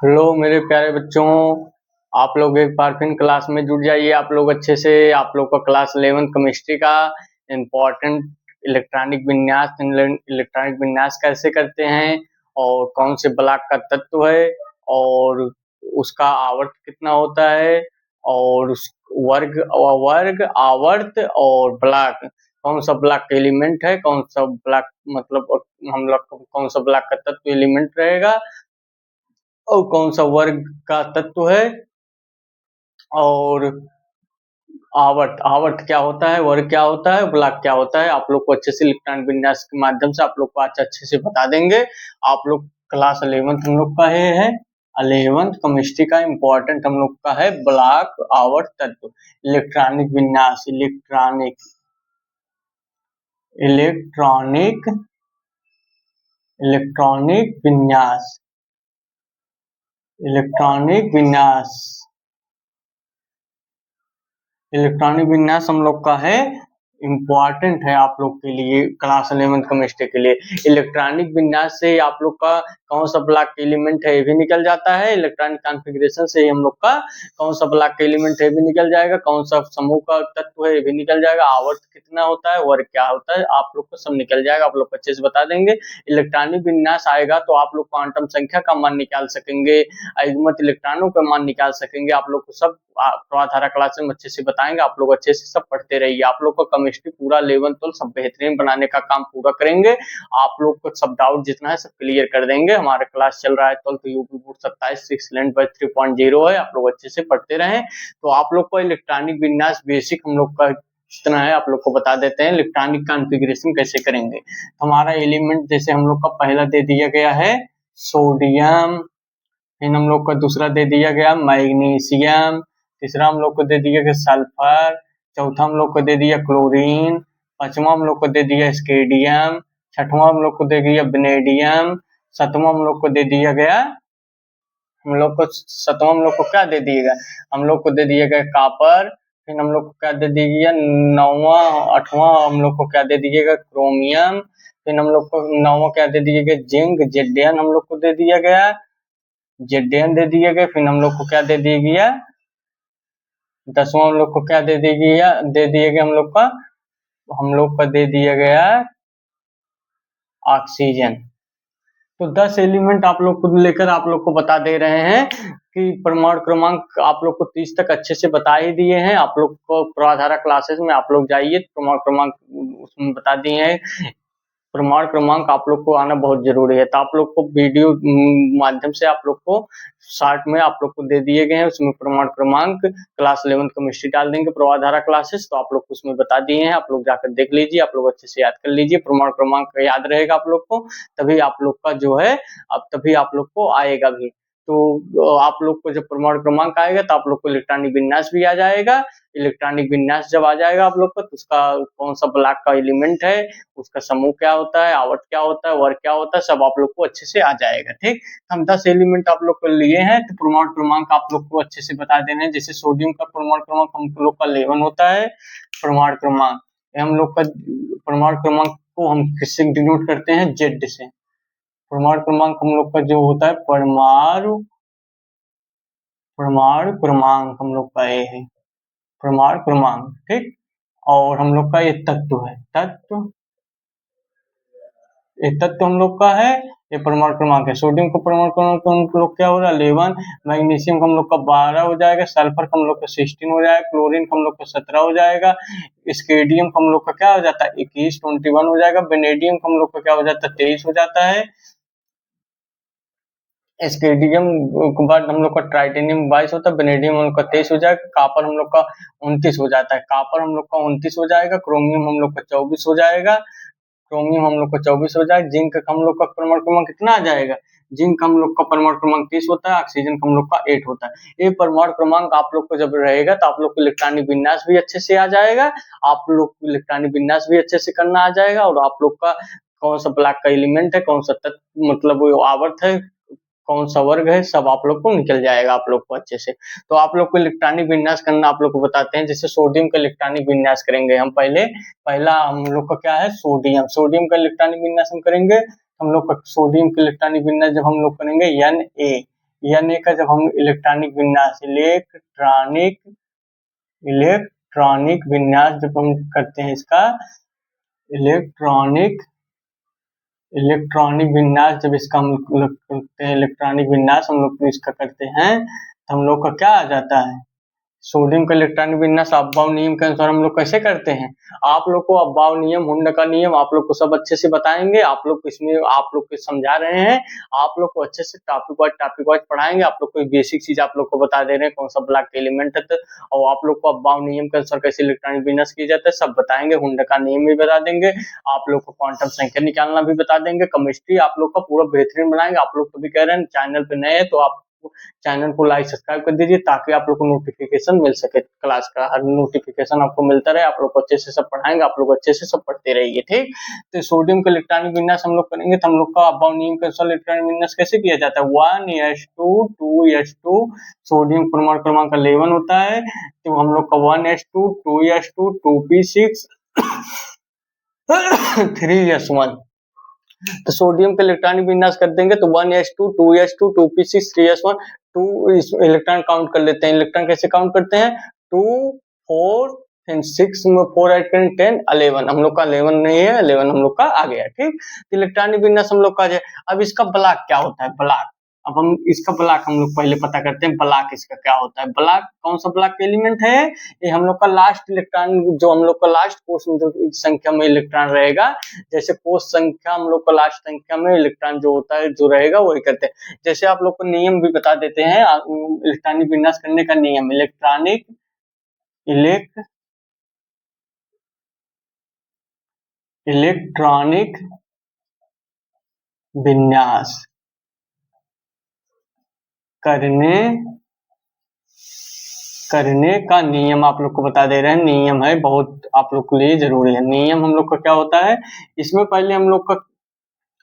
Hello मेरे प्यारे बच्चों, आप लोग एक बार फिर क्लास में जुड़ जाइए। आप लोग अच्छे से, आप लोग का क्लास 11 केमिस्ट्री का इम्पोर्टेंट इलेक्ट्रॉनिक विन्यास कैसे करते हैं और कौन से ब्लॉक का तत्व है और उसका आवर्त कितना होता है और उस वर्ग आवर्त और ब्लॉक कौन सा ब्लॉक का एलिमेंट है, कौन सा ब्लॉक मतलब हम लोग कौन सा ब्लॉक का तत्व एलिमेंट रहेगा और कौन सा वर्ग का तत्व है और आवर्त आवर्त क्या होता है, वर्ग क्या होता है, ब्लॉक क्या होता है। आप लोग को अच्छे से इलेक्ट्रॉनिक विन्यास के माध्यम से आप लोग को आज अच्छे से बता देंगे। आप लोग क्लास 11th हम लोग का है 11th केमिस्ट्री का इम्पोर्टेंट हम लोग का है ब्लॉक आवर्त तत्व इलेक्ट्रॉनिक विन्यास इलेक्ट्रॉनिक इलेक्ट्रॉनिक विन्यास इलेक्ट्रॉनिक विन्यास इलेक्ट्रॉनिक विन्यास हम लोग का है इम्पोर्टेंट है आप लोग के लिए क्लास 11th केमिस्ट्री के लिए। इलेक्ट्रॉनिक विन्यास से आप लोग का कौन सा ब्लॉक का एलिमेंट है ये भी निकल जाता है। इलेक्ट्रॉनिक कॉन्फ़िगरेशन से हम लोग का कौन सा ब्लॉक का एलिमेंट है भी निकल जाएगा, कौन सा समूह का तत्व है ये भी निकल जाएगा, आवर्त कितना होता है, वर्ग क्या होता है, आप लोग को सब निकल जाएगा। आप लोग को अच्छे से बता देंगे। इलेक्ट्रॉनिक विन्यास आएगा तो आप लोग क्वांटम संख्या का मान निकाल सकेंगे, अयुग्मित इलेक्ट्रॉनों का मान निकाल सकेंगे। आप लोग को सब प्रवाधारा क्लास में अच्छे से बताएंगे। आप लोग अच्छे से सब पढ़ते रहिए। आप लोग को केमिस्ट्री पूरा 11th 12 सब बेहतरीन बनाने का काम पूरा करेंगे। आप लोग को सब डाउट जितना है सब क्लियर कर देंगे। हमारा क्लास चल रहा है 12th UP board 27 excellent batch 3.0 है। आप लोग अच्छे से पढ़ते रहें। तो आप लोग को इलेक्ट्रॉनिक विन्यास बेसिक हम लोग का कितना है आप लोग को बता देते हैं। इलेक्ट्रॉनिक कॉन्फ़िगरेशन कैसे करेंगे। हमारा एलिमेंट जैसे हम लोग का पहला दे दिया गया है सोडियम, फिर हम लोग का दूसरा दे दिया गया मैग्नीशियम, तीसरा हम लोग को दे दिया गया सल्फर, चौथा हम लोग को दे दिया क्लोरीन, पांचवा हम लोग को दे दिया स्केडियम, छठवां हम लोग को दे दिया वेनेडियम, सातवां हम लोग को दे दिया गया सातवां हम लोग को क्या दे दिएगा, हम लोग को दे दिया गया कॉपर, फिर हम लोग को क्या दे दिया नौवां आठवां हम लोग को क्या दे दिएगा क्रोमियम, फिर हम लोग को नौवां क्या दे दिया गया जिंक, जेडेन हम लोग को दे दिया गया जेडेन दे दिए गए। फिर हम लोग को क्या दे दिया गया 10वां हम लोग को क्या दे दिया हम लोग का दे दिया गया ऑक्सीजन। तो 10 एलिमेंट आप लोग को लेकर आप लोग को बता दे रहे हैं कि परमाणु क्रमांक आप लोग को 30 तक अच्छे से बता ही दिए हैं। आप लोग को प्रवाधारा क्लासेस में आप लोग जाइए, परमाणु क्रमांक उसमें बता दिए हैं। परमाणु क्रमांक आप लोग को आना बहुत जरूरी है। तो आप लोग को वीडियो माध्यम से आप लोग को शॉर्ट में आप लोग को दे दिए गए हैं, उसमें परमाणु क्रमांक क्लास 11 केमिस्ट्री डाल देंगे प्रवाधारा क्लासेस, तो आप लोग को उसमें बता दिए हैं। आप लोग जाकर देख लीजिए, आप लोग अच्छे से याद कर लीजिए। परमाणु क्रमांक याद रहेगा आप लोग को, तभी आप लोग का जो है अब तभी आप लोग को आएगा भी। तो आप लोग को जब परमाणु क्रमांक आएगा तो आप लोग को इलेक्ट्रॉनिक विन्यास भी आ जाएगा। इलेक्ट्रॉनिक विन्यास जब आ जाएगा आप लोग को तो उसका कौन सा ब्लॉक का एलिमेंट है, उसका समूह क्या होता है, आवर्त क्या होता है, वर्ग क्या होता है, सब आप लोग को अच्छे से आ जाएगा। ठीक, हम 10 एलिमेंट आप लोग को लिए हैं तो परमाणु क्रमांक आप लोग को अच्छे से बता देने हैं। जैसे सोडियम का परमाणु क्रमांक हम लोग का 11 होता है। परमाणु क्रमांक हम लोग का परमाणु क्रमांक को हम किससे डिनोट करते हैं, जेड से। परमाणु क्रमांक हम लोग का जो होता है परमाणु क्रमांक हम लोग का ये है परमाणु क्रमांक। ठीक, और हम लोग का ये तत्व है, तत्व हम लोग का है, ये परमाणु क्रमांक है। सोडियम का परमाणु क्रमांक हम लोग क्या हो रहा है 11, मैग्नीशियम का हम लोग का 12 हो जाएगा, सल्फर का हम लोग का 16 हो जाएगा, क्लोरीन का हम लोग का 17 हो जाएगा, स्केडियम का हम लोग का क्या हो जाता है 21 21 हो जाएगा, वेनेडियम का हम लोग का क्या हो जाता है 23 हो जाता है, स्केडियम के बाद हम लोग का ट्राइटेनियम 22 होता है, वेनेडियम हम लोग का 23 हो जाएगा, कॉपर हम लोग का 29 हो जाता है, कॉपर हम लोग का 29 हो जाएगा, क्रोमियम हम लोग का 24 हो जाएगा, जिंक का हम लोग का परमाणु क्रमांक कितना आ जाएगा, जिंक हम लोग का परमाणु क्रमांक 30 होता है, ऑक्सीजन का हम लोग का 8 होता है। ये परमाणु क्रमांक आप लोग को जब रहेगा तो आप लोग को इलेक्ट्रॉनिक विन्यास भी अच्छे से आ जाएगा, आप लोग को इलेक्ट्रॉनिक विन्यास भी अच्छे से करना आ जाएगा, और आप लोग का कौन सा ब्लॉक का एलिमेंट है, कौन सा तत्व मतलब वो आवर्त है, कौन सा वर्ग है, सब आप लोग को निकल जाएगा आप लोग को अच्छे से। तो आप लोग को इलेक्ट्रॉनिक विन्यास करना आप लोग को बताते हैं। जैसे सोडियम का इलेक्ट्रॉनिक विन्यास करेंगे हम पहला हम लोग का क्या है सोडियम का इलेक्ट्रॉनिक विन्यास हम करेंगे। हम लोग का सोडियम का इलेक्ट्रॉनिक विन्यास जब हम लोग करेंगे N का जब हम इलेक्ट्रॉनिक विन्यास जब हम करते हैं इसका इलेक्ट्रॉनिक विन्यास, जब इसका हम लोग करते हैं इलेक्ट्रॉनिक विन्यास हम लोग इसका करते हैं तो हम लोग का क्या आ जाता है, सोडियम का इलेक्ट्रॉनिक विन्यास अफबाउ नियम के अनुसार हम लोग कैसे करते हैं। आप लोग को अफबाउ नियम, हुंड का नियम आप लोग को सब अच्छे से बताएंगे। आप लोग इसमें आप लोग को समझा रहे हैं, आप लोग को अच्छे से टॉपिक वाइज पढ़ाएंगे। आप लोग को बेसिक चीज आप लोग को बता दे रहे हैं, कौन सा ब्लॉक के एलिमेंट है और आप लोग को अफबाउ नियम के अनुसार कैसे इलेक्ट्रॉनिक विन्यास किया जाता है सब बताएंगे। हुंड का नियम भी बता देंगे, आप लोग को क्वांटम संख्या निकालना भी बता देंगे। केमिस्ट्री आप लोग का पूरा बेहतरीन बनाएंगे। आप लोग तो भी कह रहे हैं चैनल पे नए हैं तो आप चैनल को लाइक सब्सक्राइब कर दीजिए ताकि आप लोग को नोटिफिकेशन मिल सके, क्लास का हर नोटिफिकेशन आपको मिलता रहे। आप लोग को अच्छे से सब पढ़ाएंगे, आप लोग अच्छे से सब पढ़ते रहिए, ठीक। तो सोडियम का इलेक्ट्रॉनिक विन्यास हम लोग करेंगे तो हम लोग का अफबाउ नियम के अनुसार इलेक्ट्रॉनिक विन्यास कैसे किया जाता है, 1s2 2s2 सोडियम परमाणु क्रमांक 11 होता है तो हम लोग का 1s2 2s2 2p6 3s1 तो सोडियम के इलेक्ट्रॉनिक विन्यास कर देंगे तो 1s2 2s2 2p6 3s1 2 electron count कर लेते हैं। इलेक्ट्रॉन कैसे काउंट करते हैं, 2 4 फिर 6 में 4 ऐड करें 10 11, हम लोग का 11 नहीं है, 11 हम लोग का आ गया, ठीक। इलेक्ट्रॉनिक विन्यास हम लोग का अब इसका ब्लॉक क्या होता है, ब्लॉक अब हम इसका ब्लॉक हम लोग पहले पता करते हैं। ब्लॉक इसका क्या होता है, ब्लॉक कौन सा ब्लॉक एलिमेंट है, ये हम लोग का लास्ट इलेक्ट्रॉन, जो हम लोग का लास्ट कोष में जो संख्या में इलेक्ट्रॉन रहेगा, जैसे कोष संख्या हम लोग का लास्ट संख्या में इलेक्ट्रॉन जो होता है जो रहेगा वही करते हैं। जैसे आप लोग को नियम भी बता देते हैं इलेक्ट्रॉनिक विन्यास करने का नियम, इलेक्ट्रॉनिक विन्यास करने का नियम आप लोग को बता दे रहे हैं। नियम है बहुत आप लोग के लिए जरूरी है। नियम हम लोग का क्या होता है, इसमें पहले हम लोग का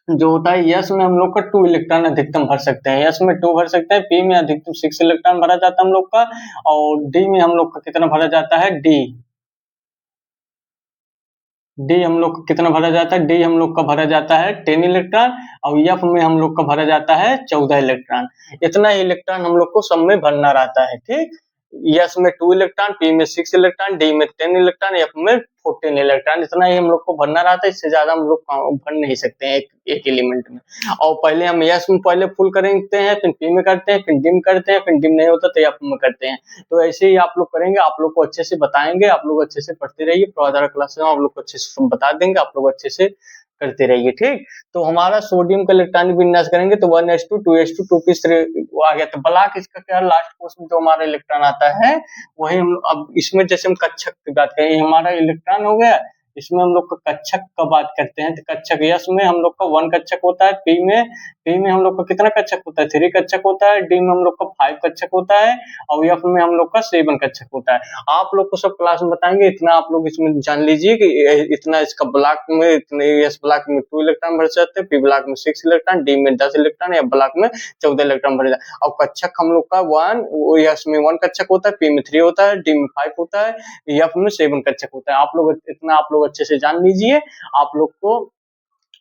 जो होता है यस में हम लोग का 2 इलेक्ट्रॉन अधिकतम भर सकते हैं, यस में 2 भर सकते हैं, पी में अधिकतम 6 इलेक्ट्रॉन भरा जाता है हम लोग का, और डी में हम लोग का कितना भरा जाता है, डी हम लोग का कितना भरा जाता है, डी हम लोग का भरा जाता है 10 इलेक्ट्रॉन, और एफ में हम लोग का भरा जाता है 14 इलेक्ट्रॉन। इतना इलेक्ट्रॉन हम लोग को सब में भरना रहता है, ठीक। एस में 2 इलेक्ट्रॉन, पी में 6 इलेक्ट्रॉन, डी में 10 इलेक्ट्रॉन, एफ में 14 इलेक्ट्रॉन, इतना ही हम लोग को भरना रहता है। इससे ज्यादा हम लोग भर नहीं सकते हैं एक एलिमेंट में। और पहले हम एस में पहले फुल करते हैं, फिर पी में करते हैं, फिर डी में करते हैं, फिर डी में नहीं होता तो एफ में करते हैं। तो ऐसे ही आप लोग करेंगे, आप लोग को अच्छे से बताएंगे, आप लोग अच्छे से पढ़ते रहिए। प्रोदारा क्लास में आप लोग को अच्छे से बता देंगे, आप लोग अच्छे से करते रहिए, ठीक। तो हमारा सोडियम का इलेक्ट्रॉनिक विन्यास करेंगे तो 1s2 2s2 2p3 आ गया। तो ब्लॉक इसका क्या है, लास्ट कोर्स में जो हमारा इलेक्ट्रॉन आता है वही हम अब इसमें जैसे हम कक्षक की बात करें, हमारा इलेक्ट्रॉन हो गया, इसमें हम लोग का कक्षक का बात करते हैं। तो कक्षक यस में हम लोग का 1 कक्षक होता है, पी में हम लोग का कितना कक्षक होता है, 3 कक्षक होता है, डी में हम लोग का 5 कक्षक होता है, और एफ में हम लोग का 7 कक्षक होता है। आप लोग को सब क्लास में बताएंगे, इतना आप लोग इसमें जान लीजिए कि इतना इसका ब्लॉक में, इतने एस ब्लॉक में 2 इलेक्ट्रॉन भर जाते हैं, पी ब्लॉक में 6 इलेक्ट्रॉन, डी में 10 इलेक्ट्रॉन, एफ ब्लॉक में 14 इलेक्ट्रॉन भर जाते हैं। और कक्षक हम लोग का 1 एस में 1 कक्षक होता है, पी में 3 होता है, डी में 5 होता है, एफ में 7 कक्षक होता है। आप लोग इतना आप लोग अच्छे से जान लीजिए, आप लोग को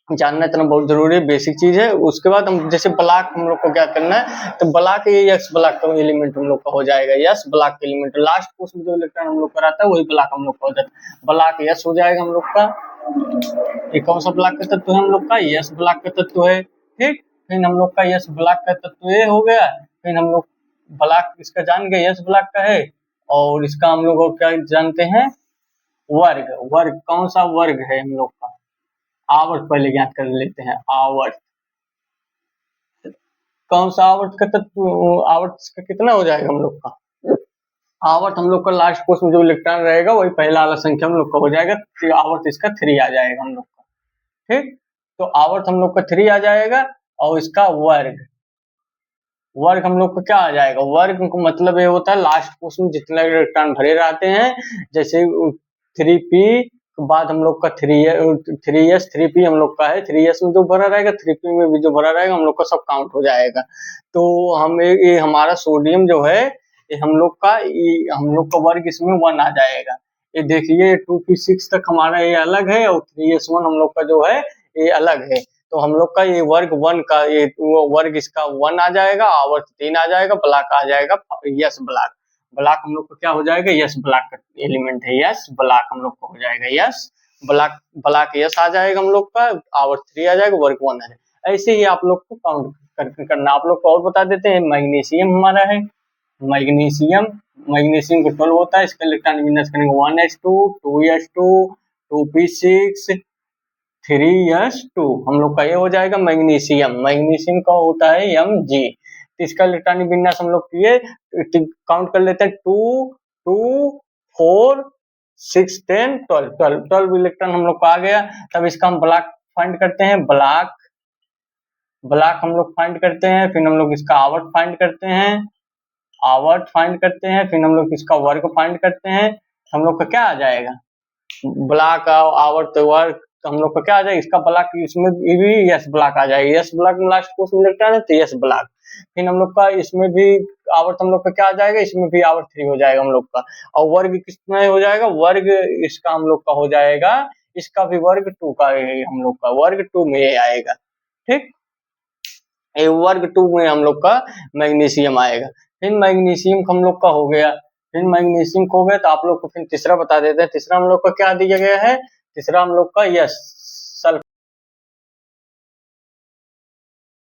जानना इतना बहुत जरूरी है, बेसिक चीज है। उसके बाद हम जैसे ब्लॉक हम लोग को क्या करना है, तो ब्लॉक ये यस ब्लॉक का एलिमेंट हम लोग का हो जाएगा, यस ब्लॉक का एलिमेंट लास्ट कोर्स में जो इलेक्ट्रॉन हम लोग का रहता है वही ब्लॉक हम लोग का हो जाता है। ब्लॉक यस हो जाएगा हम लोग का। ये कौन सा ब्लॉक का तत्व है हम लोग का, यस ब्लॉक का तत्व है, ठीक। फिर हम लोग का यस ब्लॉक का तत्व ये हो गया। फिर हम लोग ब्लॉक इसका जान गए, यस ब्लॉक का है। और इसका हम लोग क्या जानते हैं, वर्ग कौन सा वर्ग है हम लोग का, आवर्त पहले ज्ञात कर लेते हैं। आवर्त कौन सा आवर्त का तत्व, आवर्त का कितना हो जाएगा हम लोग का, आवर्त हम लोग का लास्ट कोर्स में जो इलेक्ट्रॉन रहेगा वही पहला वाला संख्या हम लोग का हो जाएगा। तो आवर्त इसका 3 आ जाएगा हम लोग का, ठीक। तो आवर्त हम लोग का 3 आ जाएगा। और इसका वर्ग हम लोग का क्या आ जाएगा, वर्ग को मतलब ये होता है लास्ट कोर्स में जितने इलेक्ट्रॉन भरे रहते हैं, जैसे 3p के बाद हम लोग का 3s 3p हम लोग का है, 3s में जो भरा रहेगा 3p में भी जो भरा रहेगा हम लोग का सब काउंट हो जाएगा। तो हम ये हमारा सोडियम जो है ये हम लोग का वर्ग इसमें 1 आ जाएगा। ये देखिए 2p6 तक हमारा ये अलग है, और 3s1 हम लोग का जो है ये अलग है। तो हम लोग का ये वर्ग 1 का ये वर्ग इसका 1 आ जाएगा, आवर्त 3 आ जाएगा, ब्लॉक आ जाएगा यस ब्लॉक। ब्लॉक हम लोग को क्या हो जाएगा, यस ब्लॉक का एलिमेंट है, यस ब्लॉक हम लोग को हो जाएगा, यस ब्लॉक, ब्लॉक यस आ जाएगा हम लोग का, आवर्त 3 आ जाएगा, वर्ग 1 आ जाएगा। ऐसे ही आप लोग को काउंट करके करना। आप लोग को और बता देते हैं, मैग्नीशियम हमारा है, मैग्नीशियम, मैग्नीशियम को 12 होता है, इसका इलेक्ट्रॉनिक विन्यास करेंगे 1s2 2s2 2p6 3s2, हम लोग का ये हो जाएगा मैग्नीशियम। मैग्नीशियम का होता है Mg, तो इसका इलेक्ट्रॉनिक विन्यास हम लोग किए काउंट कर लेते हैं 2 2 4 6 10 12 12 इलेक्ट्रॉन हम लोग को आ गया। तब इसका हम ब्लॉक फाइंड करते हैं, ब्लॉक हम लोग फाइंड करते हैं, फिर हम लोग इसका आवर्त फाइंड करते हैं, आवर्त फाइंड करते हैं, फिर हम लोग इसका वर्ग फाइंड करते हैं, हम लोग का क्या आ जाएगा, ब्लॉक आवर्त वर्ग, तो हम लोग का क्या आ जाएगा, इसका ब्लॉक, इसमें भी यस ब्लॉक आ जाएगा, यस ब्लॉक में लास्ट कोर्स में इलेक्ट्रॉन है तो यस ब्लॉक। फिर हम लोग का इसमें भी आवर्त हम लोग का क्या आ जाएगा, इसमें भी आवर्त 3 हो जाएगा हम लोग का, और वर्ग किसमें हो जाएगा, वर्ग इसका हम लोग का हो जाएगा, इसका भी वर्ग 2 का हम लोग का वर्ग 2 में आएगा। ठीक, ये वर्ग 2 में हम लोग का मैग्नीशियम आएगा। फिर मैग्नीशियम हम लोग का हो गया, फिर मैग्नीशियम हो गया तो आप लोग को फिर तीसरा बता देते हैं। तीसरा हम लोग का क्या दिया गया है, तीसरा हम लोग का यस